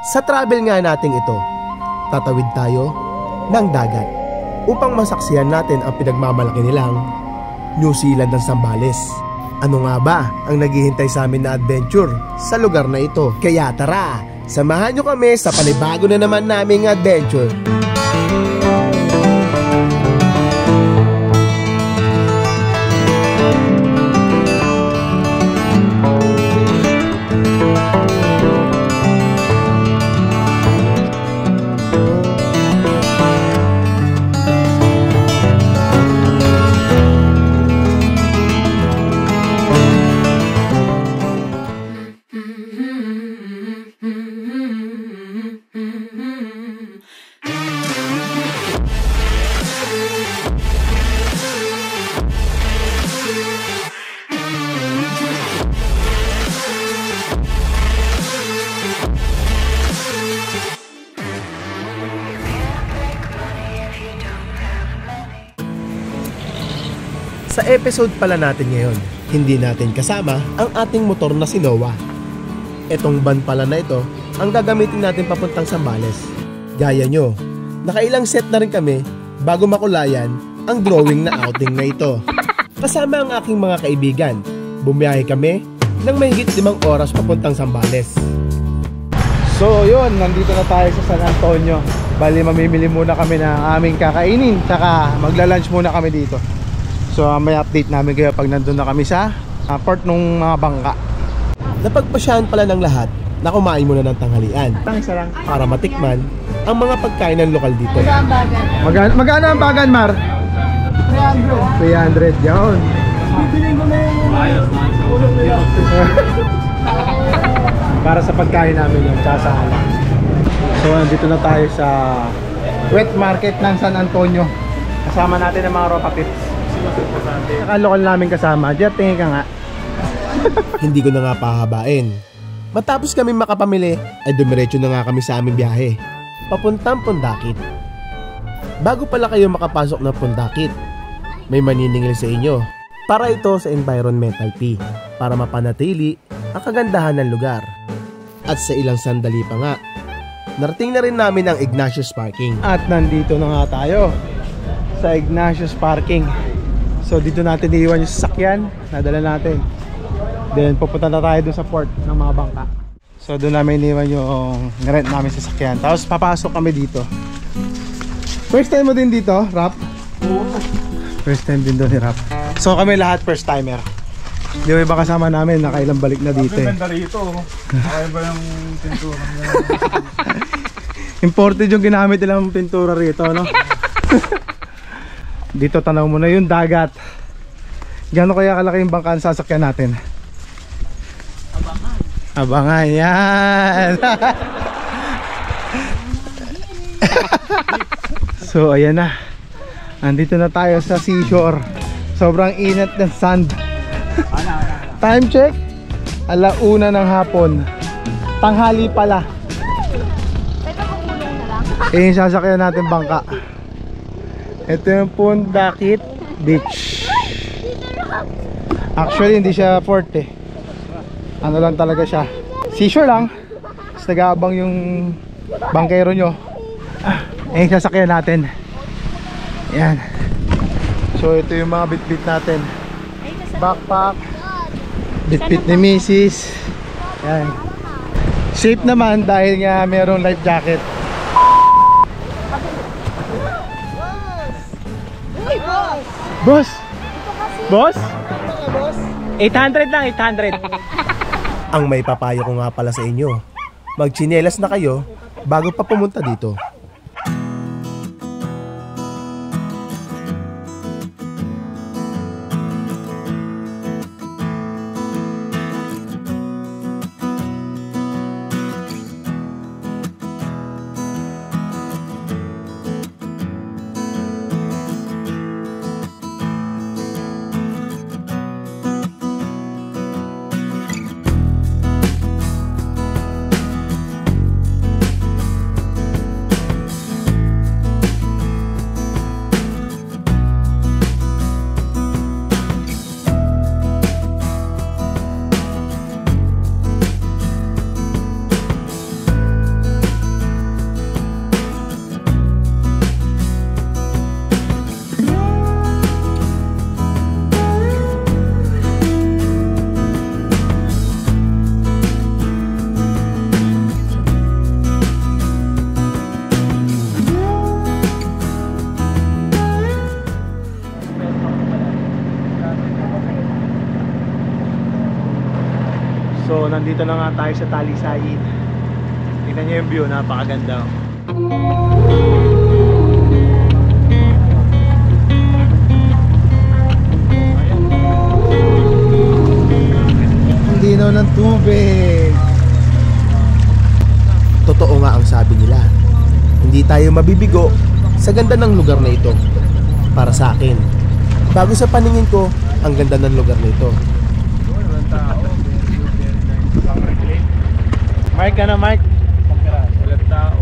Sa travel nga nating ito, tatawid tayo ng dagat upang masaksihan natin ang pinagmamalaki nilang New Zealand ng Zambales. Ano nga ba ang naghihintay sa amin na adventure sa lugar na ito? Kaya tara, samahan nyo kami sa panibago na naman naming adventure. Sa episode pala natin ngayon, hindi natin kasama ang ating motor na si Noah. Etong van pala na ito ang gagamitin natin papuntang Zambales. Gaya nyo, nakailang set na rin kami bago makulayan ang drawing na outing na ito. Kasama ang aking mga kaibigan, bumiyahe kami ng mahigit 5 oras papuntang Zambales. So yun, nandito na tayo sa San Antonio. Bali mamimili muna kami ng aming kakainin, tsaka magla-lunch muna kami dito. So may update namin kayo pag nandun na kami sa port ng mga bangka. Napagpasyahan pala ng lahat na kumain muna ng tanghalian para matikman ang mga pagkain ng lokal dito. Magkano ang bagan, Mar? 300. 300 yun. Para sa pagkain namin yun, tsaka sa alak. So nandito na tayo sa wet market ng San Antonio. Kasama natin ang mga ropa tips. Nakalokal namin kasama. Diyan, tingin ka nga. Hindi ko na nga pahabain. Matapos kami makapamili, ay dumiretso na nga kami sa aming biyahe papuntang Pundakit. Bago pala kayo makapasok ng Pundakit, may maniningil sa inyo para ito sa environmental fee para mapanatili ang kagandahan ng lugar. At sa ilang sandali pa nga, narating na rin namin ang Ignatius Parking. At nandito na nga tayo sa Ignatius Parking. So dito natin iiwan yung sasakyan, nadala natin. Then pupunta na tayo dun sa port ng mga bangka. So doon namin iniwan yung rent namin sasakyan. Tapos papasok kami dito. First time mo din dito, Rap? Oo. First time din doon ni Rap. So kami lahat first timer. Yung iba kasama namin, nakailang balik na dito. Ang ganda rito. Kaya ba yung pintura niya? Imported yung ginamit nilang pintura rito, no? Dito tanaw mo na yung dagat. Gano'n kaya kalaki yung bangka ang sasakyan natin? Abangan. Abangan, yan. So ayan na. Andito na tayo sa seashore. Sobrang init ng sand. Time check 1:00 ng hapon. Tanghali pala. Yung sasakyan natin bangka. Ito yung Pundakit Beach. Actually hindi siya port eh. Ano lang talaga siya, seashore lang. Tapos nag-aabang yung bangkero nyo. Yung sasakyan natin. Yan. So ito yung mga bit-bit natin. Backpack, bit-bit ni Mrs. Yan. Safe naman dahil nga merong life jacket. Boss! Boss? 800 lang, 800. Ang may papayo ko nga pala sa inyo, magtsinelas na kayo bago pa pumunta dito. nandito na nga tayo sa Talisayin. Tingnan nyo yung view, napakaganda. Ang linaw ng tubig. Totoo nga ang sabi nila. Hindi tayo mabibigo sa ganda ng lugar na ito. Para sa akin, bago sa paningin ko, ang ganda ng lugar na ito. Mark ka na, Mark. Walang tao.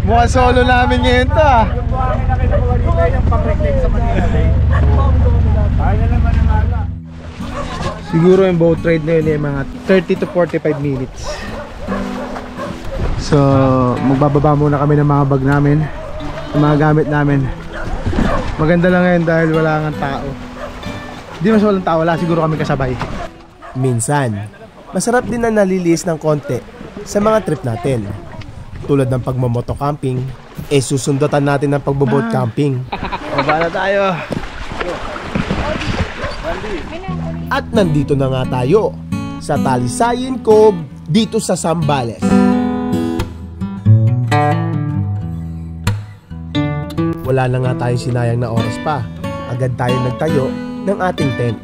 Mukhang solo namin ngayon to ah. Yung buhangin na kita mga dito, yung pang-reclaim sa Manila. Kaya na naman ang ala. Siguro yung boat ride na yun ay mga 30 to 45 minutes. So, magbababa muna kami ng mga bag namin, ng mga gamit namin. Maganda lang ngayon dahil wala nga tao. Hindi mas walang tao, wala siguro kami kasabay. Minsan, masarap din na naliliis ng konti sa mga trip natin. Tulad ng pagmamoto camping, susundutan natin ng pagbo-boat camping. Baba na tayo. At nandito na nga tayo sa Talisayin Cove dito sa Zambales. Wala na nga tayong sinayang na oras pa. Agad tayo nagtayo ng ating tent.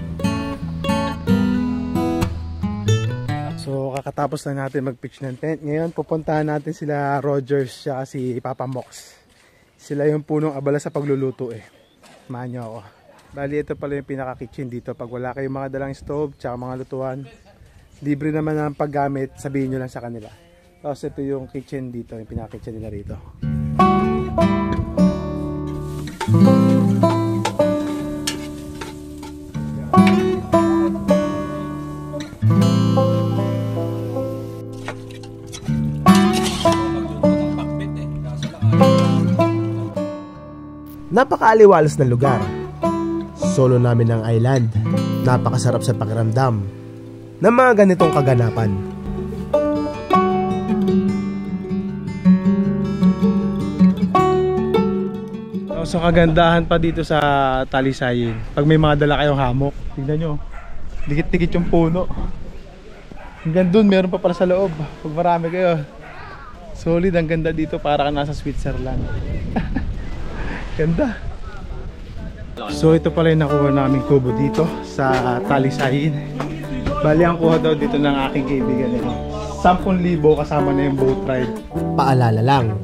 So kakatapos na natin mag-pitch ng tent. Ngayon pupuntahan natin sila Rogers siya si Papa Mox. Sila yung punong abala sa pagluluto eh. Samahan nyo ako. Bali ito pala yung pinaka-kitchen dito. Pag wala kayong mga dalang stove tsaka mga lutuan, libre naman ang paggamit, sabihin nyo lang sa kanila. Tapos ito yung kitchen dito, yung pinaka-kitchen nila rito. Napakaaliwalas na lugar. Solo namin ang island. Napakasarap sa pakiramdam ng mga ganitong kaganapan. So kagandahan pa dito sa Talisayin, pag may mga dala kayong hammock, tignan nyo, dikit-dikit yung puno. Hanggang dun meron pa pala sa loob. Pag marami kayo, solid, ang ganda dito, para ka nasa Switzerland. Ganda. So ito pala yung nakuha naming kubo dito sa Talisayin. Bali ang kuha daw dito ng aking kaibigan nito, 10,000 kasama na yung boat ride. Paalala lang,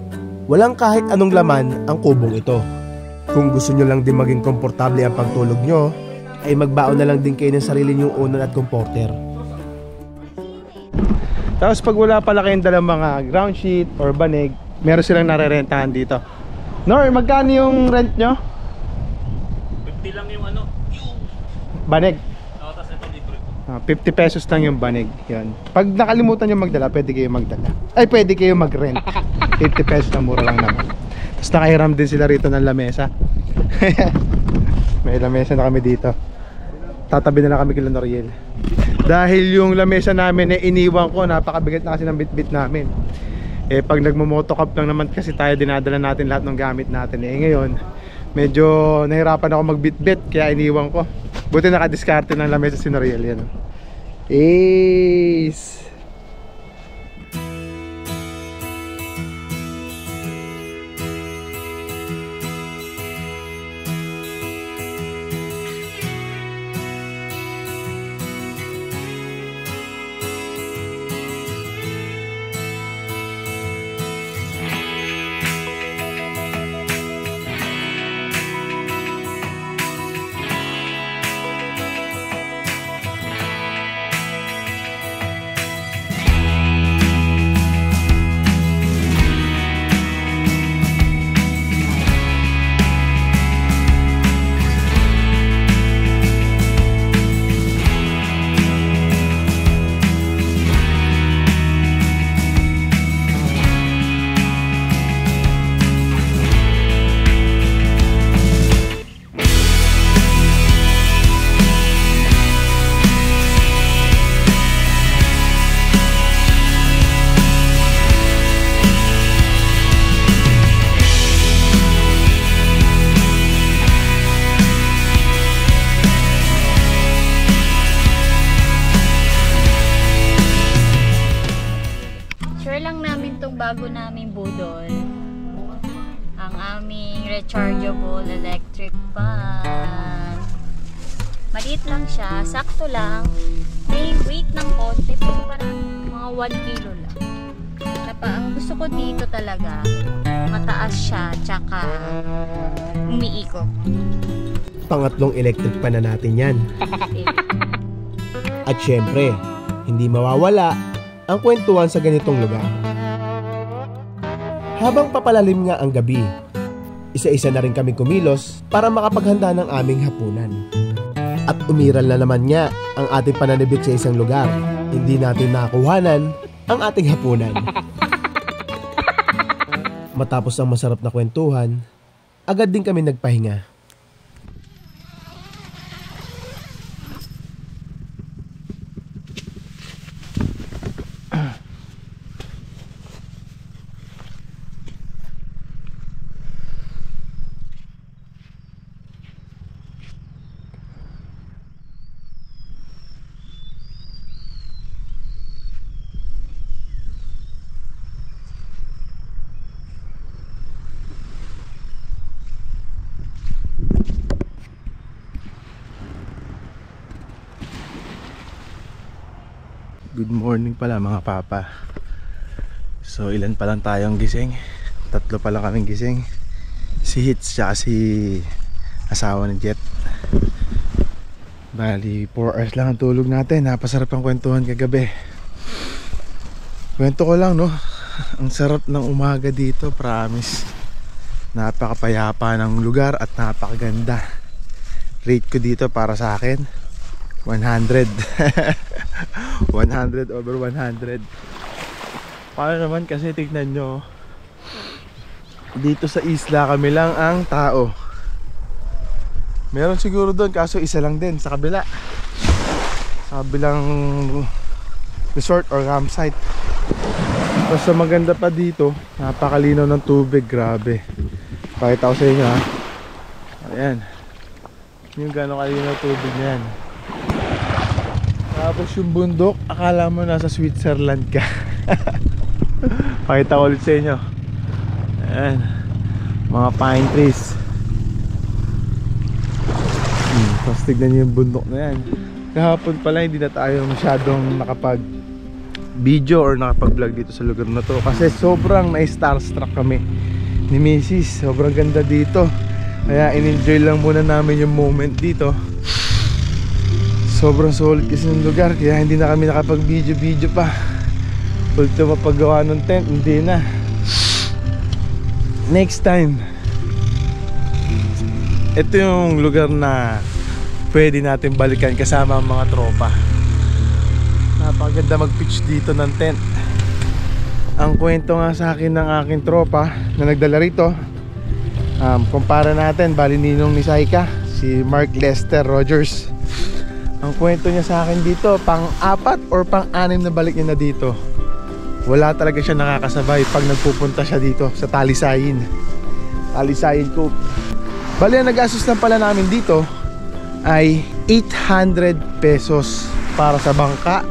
walang kahit anong laman ang kubong ito. Kung gusto nyo lang din maging komportable ang pagtulog nyo, ay magbaon na lang din kayo ng sarili nyong unan at comforter. Tapos pag wala pala kayong dalang mga ground sheet or banig, meron silang narerentahan dito. Nor, magkano yung rent nyo? 50 lang yung ano, yung Banig. tapos ito libre. 50 pesos lang yung banig. Yan. Pag nakalimutan nyo magdala, pwede kayo magdala. Ay, pwede kayo mag-rent. 50 pesos na, mura lang naman. Tapos nakahiram din sila rito ng lamesa. May lamesa na kami dito. Tatabi na lang kami kila Noriel. Dahil yung lamesa namin iniwan ko, napakabigat na kasi ng bit-bit namin. Pag nagmo-motocamp lang naman kasi tayo, dinadala natin lahat ng gamit natin. Ngayon, medyo nahirapan ako magbit-bit, kaya iniwan ko. Buti nakadiskarte ng lamesa si Noriel. Yan. Ace! lang namin tong bago naming budol. Ang aming rechargeable electric fan. Maliit lang siya, sakto lang. May weight ng konti, pero parang mga 1 kilo lang. Ang gusto ko dito talaga, mataas siya, tsaka umiikot. Pangatlong electric pan na natin yan. At syempre, hindi mawawala ang kwentuhan sa ganitong lugar. Habang papalalim nga ang gabi, isa-isa na rin kami kumilos para makapaghanda ng aming hapunan. At umiral na naman nga ang ating pananibik sa isang lugar. Hindi natin nakuhanan ang ating hapunan. Matapos ang masarap na kwentuhan, agad din kami nagpahinga. Good morning pala mga papa. So ilan pa lang tayong gising? 3 pa lang kaming gising. Si Hits tsaka si asawa ni Jet. Bali 4 hours lang ang tulog natin. Napasarap ang kwentuhan kagabi. Kwento ko lang no, ang sarap ng umaga dito, promise. Napakapayapa ng lugar at napakaganda. Rate ko dito para sa akin 100. 100 over 100. Paano naman kasi tignan nyo, dito sa isla kami lang ang tao. Meron siguro doon kaso isa lang din sa kabila. Sa kabilang resort or campsite. Tapos maganda pa dito, napakalinaw ng tubig, grabe. Pakita ko sa inyo ha. Ayan, yung gano'ng kalinaw tubig na yan. Tapos yung bundok, akala mo nasa Switzerland ka. Pakita ko ulit sa inyo. Ayan, mga pine trees. Tapos tignan nyo yung bundok na yan. Kahapon pala hindi na tayo masyadong nakapag video or nakapag vlog dito sa lugar na to, kasi sobrang na-starstruck kami ni Mrs. Sobrang ganda dito, kaya in-enjoy lang muna namin yung moment dito. Sobrang solid kasi ng lugar, kaya hindi na kami nakapag video pa. Ultimo mapagawa ng tent, hindi na. Next time. Ito yung lugar na pwede natin balikan kasama ang mga tropa. Napakaganda mag-pitch dito ng tent. Ang kwento nga sa akin ng aking tropa na nagdala rito, kumpara natin, bali ninong ni Saika, si Mark Lester Rogers. Ang kwento niya sa akin dito, pang-4 or pang-6 na balik niya na dito. Wala talaga siya nakakasabay pag nagpupunta siya dito sa Talisayin Cove. Bali ang nag-asos lang pala namin dito ay 800 pesos para sa bangka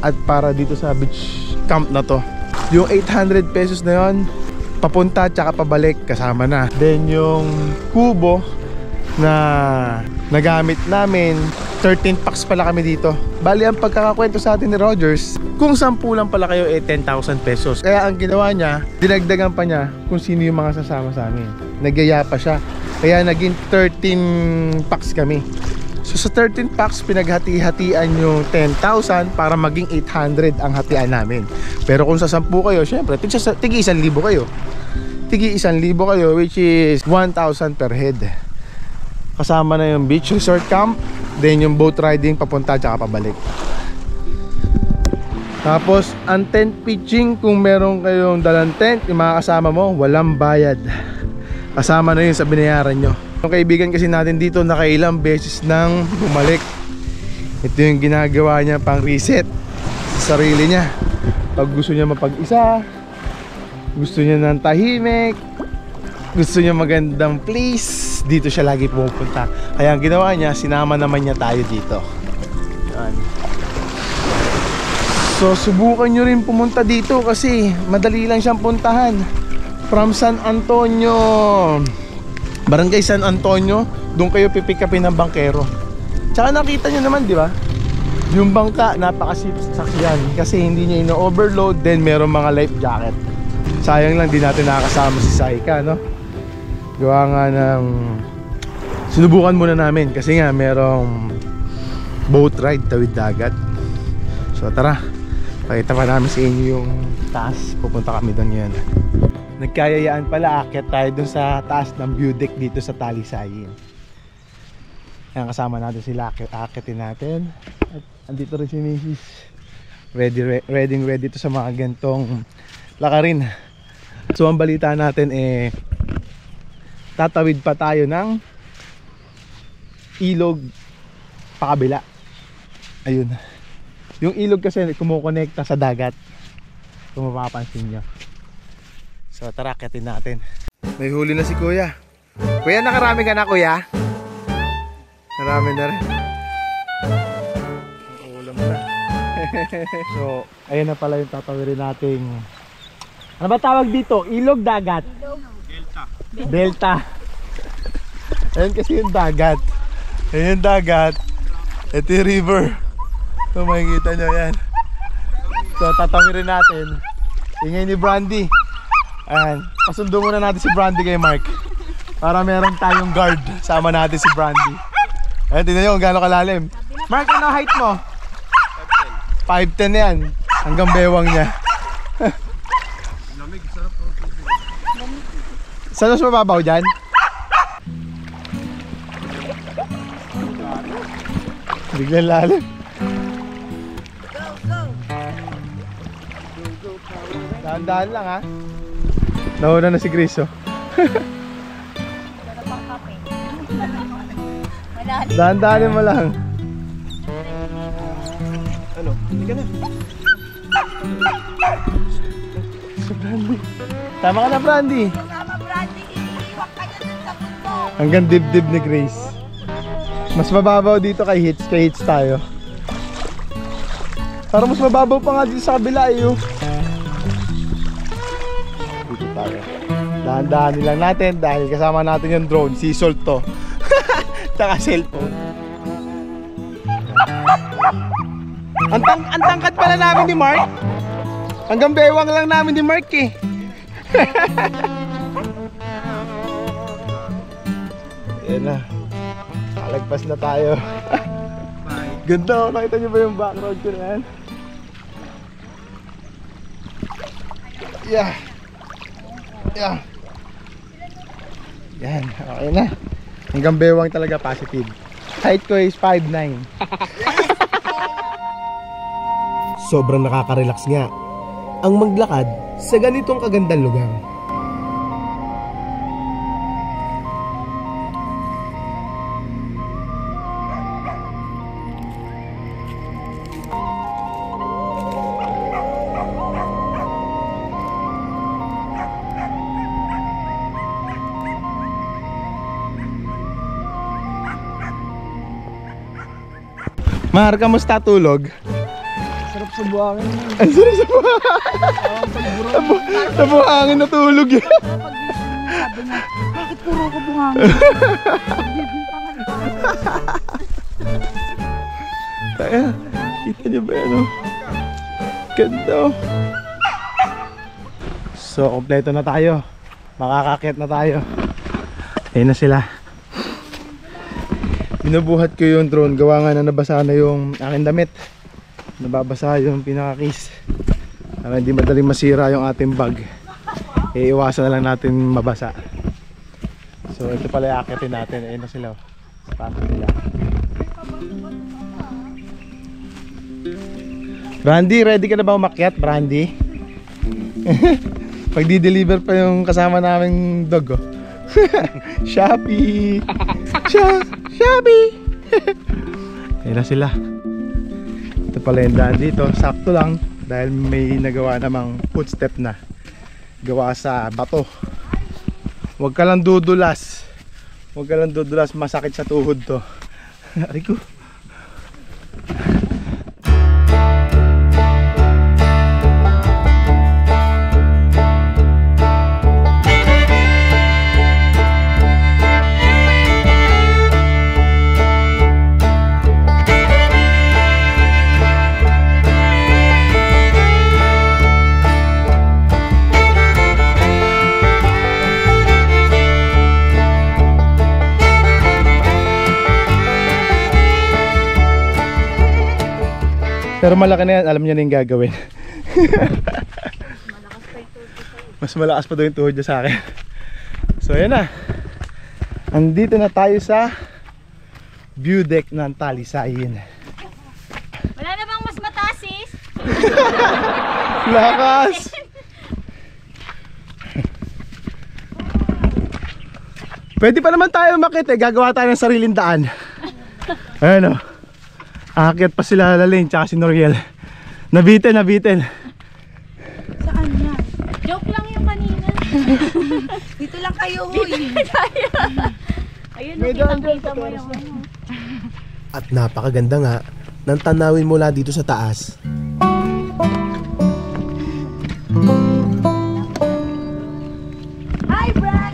at para dito sa beach camp na to. Yung 800 pesos na yon, papunta at saka pabalik kasama na. Then yung kubo na nagamit namin, 13 packs pala kami dito. Bali ang pagkakakwento sa atin ni Rogers, kung 10 lang pala kayo 10,000 pesos. Kaya ang ginawa niya, dinagdagan pa niya kung sino yung mga sasama sa amin. Nagyaya pa siya. Kaya naging 13 packs kami. So sa 13 packs, pinaghati-hatian yung 10,000 para maging 800 ang hatian namin. Pero kung sa 10 kayo, syempre, tigi 1,000 kayo. Tigi 1,000 kayo, which is 1,000 per head. Kasama na yung beach resort camp, then yung boat riding papunta at pabalik. Tapos ang tent pitching, kung meron kayong dalang tent, yung mga kasama mo, walang bayad. Kasama na yun sa binayaran nyo. Yung kaibigan kasi natin dito, nakailang beses nang bumalik. Ito yung ginagawa niya pang reset sa sarili niya. Pag gusto niya mapag-isa, gusto niya ng tahimik, gusto niya magandang place, dito siya lagi pumupunta. Kaya ang ginawa niya, sinama naman niya tayo dito. Yan. So So subukan nyo rin pumunta dito kasi madali lang siyang puntahan. From San Antonio, Barangay San Antonio, doon kayo pipick upin ng bangkero. Tsaka nakita nyo naman, di ba? Yung bangka, napakasakyan kasi hindi niya ino-overload. Then meron mga life jacket. Sayang lang di natin nakakasama si Saika, no? Gawa nga ng sinubukan muna namin kasi nga merong boat ride tawid dagat. So tara, pakita pa namin sa inyo yung taas. Pupunta kami doon yan. Nagkayayaan pala, akyat tayo dun sa taas ng view deck dito sa Talisayin. Ayan, kasama natin sila, akyatin natin. At andito rin si Mrs. Ready to sa mga gantong lakarin. So ang balita natin tatawid pa tayo ng ilog pakabila. Ayun. Yung ilog kasi kumukonekta sa dagat, kung mapapansin nyo. So tara, akyatin natin. May huli na si Kuya. Kuya, nakarami ka na, Kuya? Marami na rin. Ulam na. So ayun na pala yung tatawirin nating, ano ba tawag dito? Ilog, dagat? Delta. Ayun kasi yung dagat. Ayun yung dagat. Ito yung river. So makikita nyo yan. So tatawirin natin. Ingay ni Brandy. Ayan, pasundo muna natin si Brandy kay Mark para meron tayong guard. Sama natin si Brandy. Ayan, tignan nyo kung gaano kalalim. Mark, ano height mo? 5'10 yan. Hanggang bewang niya. Saan mas mababaw dyan? Biglang lalim. Dahan-dahan lang, ha. Nauna na si Chris, oh. Dahan-dahanin mo lang. Ano? Hindi ka na. Si Brandy. Tama ka na, Brandy. Tama, Brandy. Iiwak ka dyan sa bundok. Hanggang dibdib ni Grace. Mas mababaw dito kay Hits. Kay Hits tayo. Parang mas mababaw pa nga dito sa kabila, eh, oh. Dito tayo. Dahan-dahan lang natin dahil kasama natin yung drone. Si Salt to. Tsaka cellphone. Ang tangkad pala namin ni Mark. Hanggang bewang lang namin ni Mark, eh. Yan na. Kalagpas na tayo. Ganda, oh. Nakita niyo ba yung background ko na yan? Yeah. Yeah. Yan, okay na. Hanggang bewang talaga positive. Height ko is 5'9". Sobrang nakaka-relax nga ang maglakad sa ganitong kagandang lugar. Mahar, kamusta tulog? Sarap sa buhangin. Ang sarap sa buhangin. Sa buhangin na tulog yan. Sabi niya, bakit puro ko buhangin? Kaya, kita niyo ba yan, oh? Ganda, oh. So, kompleto na tayo. Makakakyat na tayo. Ayun na sila. Binubuhat ko yung drone. Gawa nga na nabasa na yung aking damit. Nababasa yung pinaka-case. Para hindi madaling masira yung ating bag. Iiwasan na lang natin mabasa. So ito pala yung akitin natin. Ayun na sila. Paano nila? Brandy, ready ka na ba umakyat? Brandy? Pag di-deliver pa yung kasama naming dog, oh. Shopee! Shopee! Ayun na sila. Ito pala yung daan dito. Sakto lang dahil may nagawa namang footstep na gawa sa bato. Huwag ka lang dudulas. Huwag ka lang dudulas. Masakit sa tuhod to. Ariko. Pero malaki na yan, alam niya na yung gagawin. Mas malakas pa daw yung tuhod niya sa akin. So ayan na. Andito na tayo sa view deck ng Talisayin. Wala na bang mas mataas, sis? Lakas! Pwede pa naman tayo umakit eh. Gagawa tayo ng sariling daan. Ayan o. Aakyat pa sila Lalane tsaka si Noriel. Nabitin. Saan yan? Joke lang yung kanina. Dito lang kayo, huy. Ayun, nakita mo yung At napakaganda nga ng tanawin mula dito sa taas. Hi, Brad!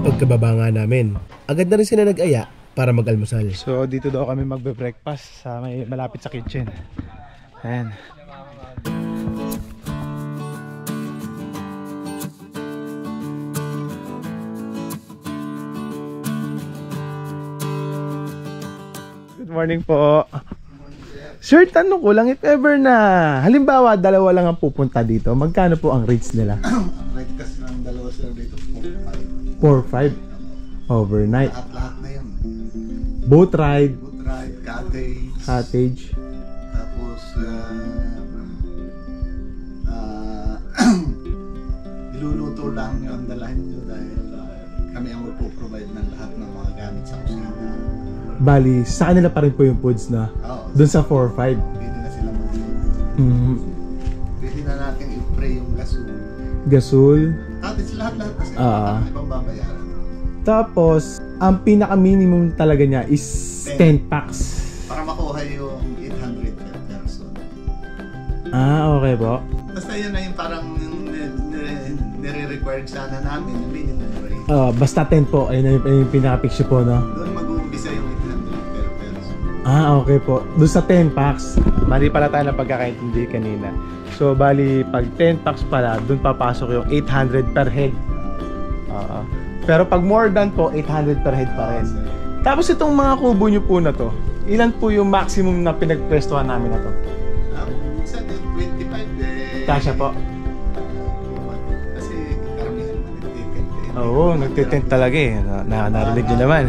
Pagkababa nga namin, agad na rin sila nag-aya para mag-almusal. So dito daw kami magbe-breakfast sa may malapit sa kitchen. Ayan. Good morning po. Sir, tanong ko lang, if ever na halimbawa dalawa lang ang pupunta dito, magkano po ang rates nila? Ang rate kasi ng dalawa sila dito, 4-5 overnight. lahat na yun. Boat ride, Boat ride, cottage, cottage. tapos iluluto lang yun, dalahin nyo dahil kami ang magpo-provide ng lahat ng mga gamit sa kusina. Bali, sa kanila pa rin po yung foods na Oo, dun sa 4-5. pwede na sila mag-luto. Pwede na natin i-spray yung gasol. Gasol. Cottage lahat kasi Ah. ibang babayaran. Tapos, ang pinaka-minimum talaga niya is 10 packs. Para makuha yung 800 per person. Ah, okay po. Basta yun na yung parang nire-required sana namin yung minimum rate. Basta 10 po, ayun yung pinaka-picture po, no? Doon mag-uumpisa yung 800 per person. Ah, okay po. Doon sa 10 packs. Mali pala tayo na pagkakaintindi kanina. So, bali, pag 10 packs pala, doon papasok yung 800 per head. Pero pag more than po, 800 per head pa rin. Tapos itong mga kubo nyo po na to, ilan po yung maximum na pinagpwestuhan namin na to? Minsan yung 25 eh. Kasya po. Kasi karamihan na nagtitent eh. Oo, nagtitent talaga eh. Narinig nyo naman.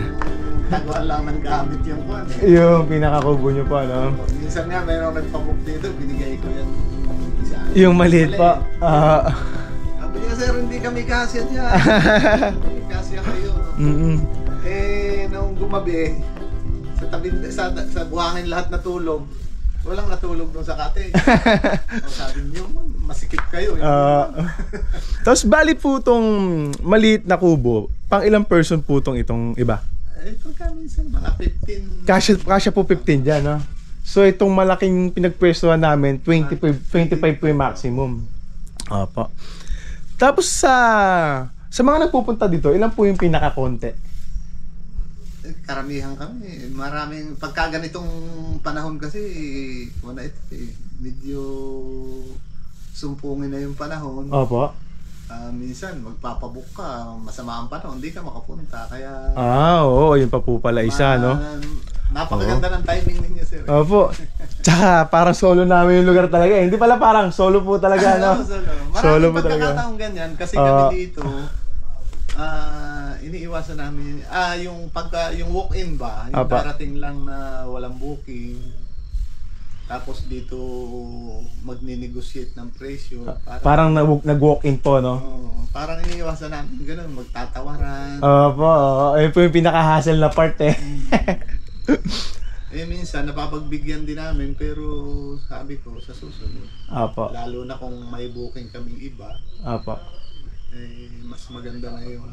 Taguan lang ng gamit yung kwan eh. Yung pinakakubo nyo po, no? Minsan nga mayroong nagpabuk dito, binigay ko yan. Isa. Yung maliit po. Bili kasi sir, hindi kami kasya niya. Hindi kasya kayo. Nung gumabi, sa buhangin lahat natulog. Walang natulog doon sa cottage. Sabi niyo, masikip kayo. Tapos bali po tong maliit na kubo, pang ilang person po itong iba? Ito kami sa mga 15. Kasya po 15 dyan, no? So itong malaking pinagpwestuhan namin, 25 po yung maximum. Opo. Tapos sa mga nagpupunta dito, ilan po yung pinakakonti? Karamihan kami. Maraming, pagka ganitong panahon kasi, medyo sumpungin na yung panahon. Opo. Minsan, magpapabook ka, masama ang panahon, hindi ka makapunta. Kaya, oo, yun pa po pala isa, no? Napakaganda ng timing ninyo, sir. Opo. Tsaka parang solo namin yung lugar talaga. Hindi pala parang solo po talaga, no? Solo po talaga. Maraming pagkakataong ganyan, kasi kami dito, iniiwasan namin yung walk-in ba, yung darating lang na walang booking, tapos dito magni-negotiate ng presyo, parang nag-walk-in po, no? Parang iniiwasan namin ganun, magtatawaran. Opo, ayun po yung pinaka-hassle na part eh. Minsan napapagbigyan din namin, pero sabi ko sa susunod, lalo na kung may booking kaming iba, mas maganda na yung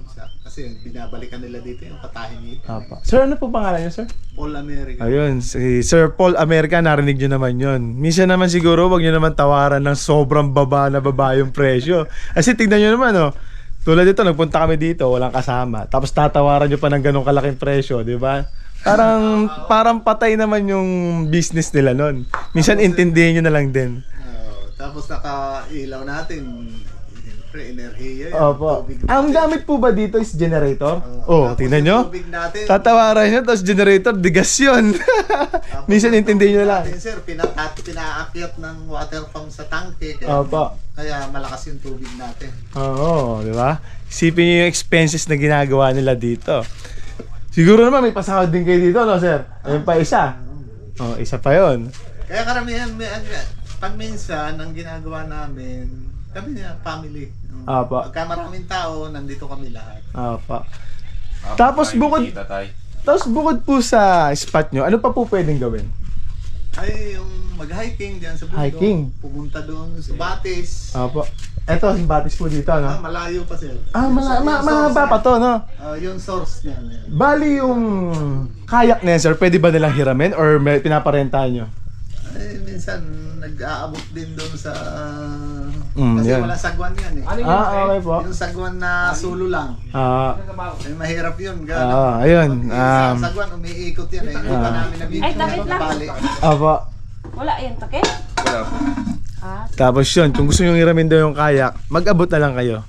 kasi binabalikan nila dito yung katahimikan. Sir, ano po pangalan niyo, sir? Paul America. Ayun, si Sir Paul America, narinig niyo naman yun. Minsan naman siguro, wag niyo naman tawaran ng sobrang baba yung presyo. Kasi tignan niyo naman, oh. Tulad dito, nagpunta kami dito, walang kasama. Tapos tatawaran niyo pa ng ganong kalaking presyo, di ba? Parang patay naman yung business nila nun. Minsan intindihin niyo na lang din. Tapos naka-ilaw natin. Enerhiya. Opo. Ang gamit po ba dito is generator? Tingnan nyo. Tatawaran nyo, tapos generator, digas yun. Minsan intindihin nyo lang. Sir, pinaakyat ng water pump sa tangke. Kaya malakas yung tubig natin. Oo, di ba? Isipin nyo yung expenses na ginagawa nila dito. Siguro naman may pasahod din kayo dito, no, sir? Ayun pa isa. Isa pa yun. Kaya karamihan, pag minsan, ang ginagawa namin, kami niya, family. Pagka maraming tao, nandito kami lahat. Tapos bukod po sa spot nyo, ano pa po pwedeng gawin? Ay, yung mag-hiking diyan sa bundok. Hiking? Pumunta doon sa Batis. Eto, yung Batis po dito, no? Malayo pa sila. Mahaba pa to, no? Yung source niya. Bali yung kayak na yan, sir, pwede ba nilang hiramin or may pinaparentahan nyo? Ay, minsan nag-aabot din doon sa kasi wala sagwan yan eh. Okay po. Yung sagwan na sulo lang. Mahirap yun. Ayun. Sagwan, umiikot yan eh. Hindi pa namin nabibigyan. Ay, takip lang. Wala yan, takip? Wala po. Tapos yun, kung gusto nyo hiramin daw yung kayak, mag-abot na lang kayo.